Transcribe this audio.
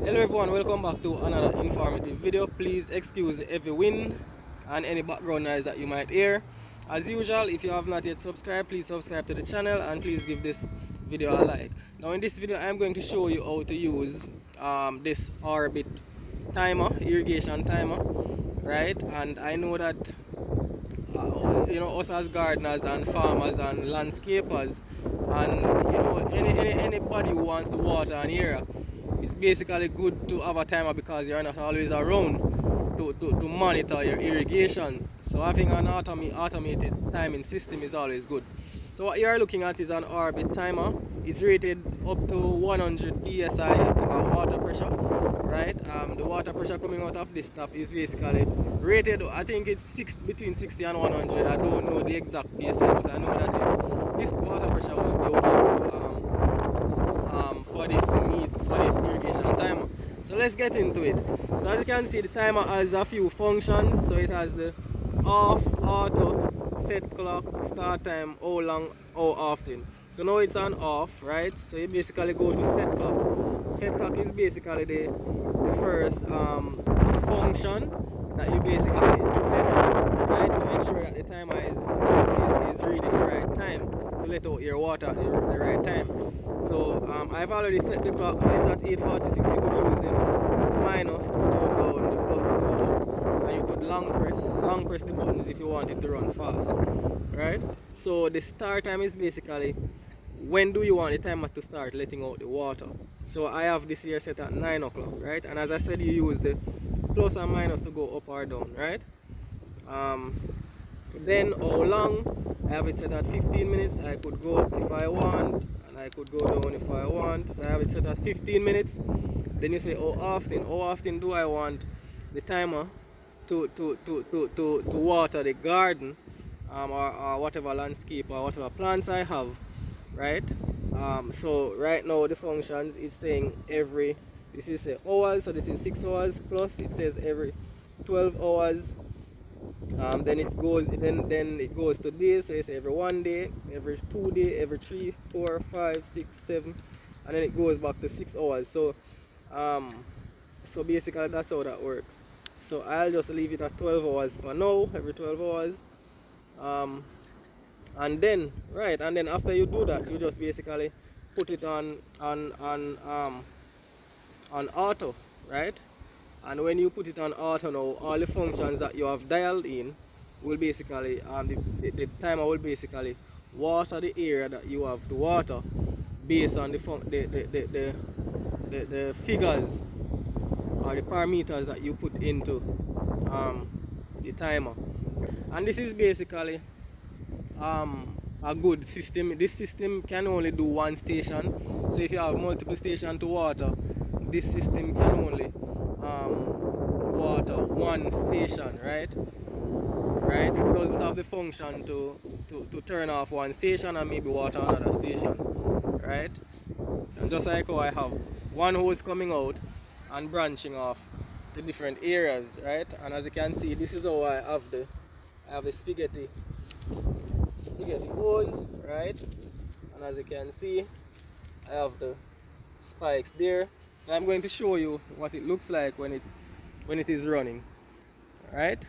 Hello everyone, welcome back to another informative video. Please excuse the heavy wind and any background noise that you might hear. As usual, if you have not yet subscribed, please subscribe to the channel and please give this video a like. Now in this video, I'm going to show you how to use this orbit timer, irrigation timer, right? And I know that us as gardeners and farmers and landscapers and anybody who wants to water an area, it's basically good to have a timer because you're not always around to monitor your irrigation. So having an automated timing system is always good. So what you're looking at is an orbit timer. It's rated up to 100 psi water pressure, right? The water pressure coming out of this tap is basically rated, I think it's between 60 and 100. I don't know the exact psi, but I know that this water pressure will be okay for this irrigation timer. So let's get into it. So as you can see, the timer has a few functions. So it has the off, auto, set clock, start time, how long, how often. So now it's on off, right? So you basically go to set clock. Set clock is basically the first function that you basically set, right, to ensure that the timer is reading the right time to let out your water at the right time. So I've already set the clock, so it's at 8:46. You could use the minus to go down, the plus to go up, and you could long press the buttons if you want it to run fast, right? So the start time is basically when do you want the timer to start letting out the water. So I have this here set at 9 o'clock, right? And as I said, you use the plus and minus to go up or down, right? Then how long, I have it set at 15 minutes. I could go up if I want, and I could go down if I want. So I have it set at 15 minutes. Then you say how often do I want the timer to water the garden, or whatever landscape or whatever plants I have, right? So right now the functions, it's saying this is hours, so this is 6 hours, plus it says every 12 hours. Then it goes to days, so it's every 1 day, every 2 day, every 3, 4, 5, 6, 7, and then it goes back to 6 hours. So so basically that's how that works. So I'll just leave it at 12 hours for now, every 12 hours. And then after you do that, you just basically put it on auto, right? And when you put it on auto now, all the functions that you have dialed in will basically the timer will basically water the area that you have to water based on the figures or the parameters that you put into the timer. And this is basically a good system. This system can only do one station. So if you have multiple stations to water, this system can only water one station, right? It doesn't have the function to turn off one station and maybe water another station, right? So just like how I have one hose coming out and branching off to different areas, right? And as you can see, this is how I have the spaghetti hose, right? And as you can see, I have the spikes there. So I'm going to show you what it looks like when it is running, right?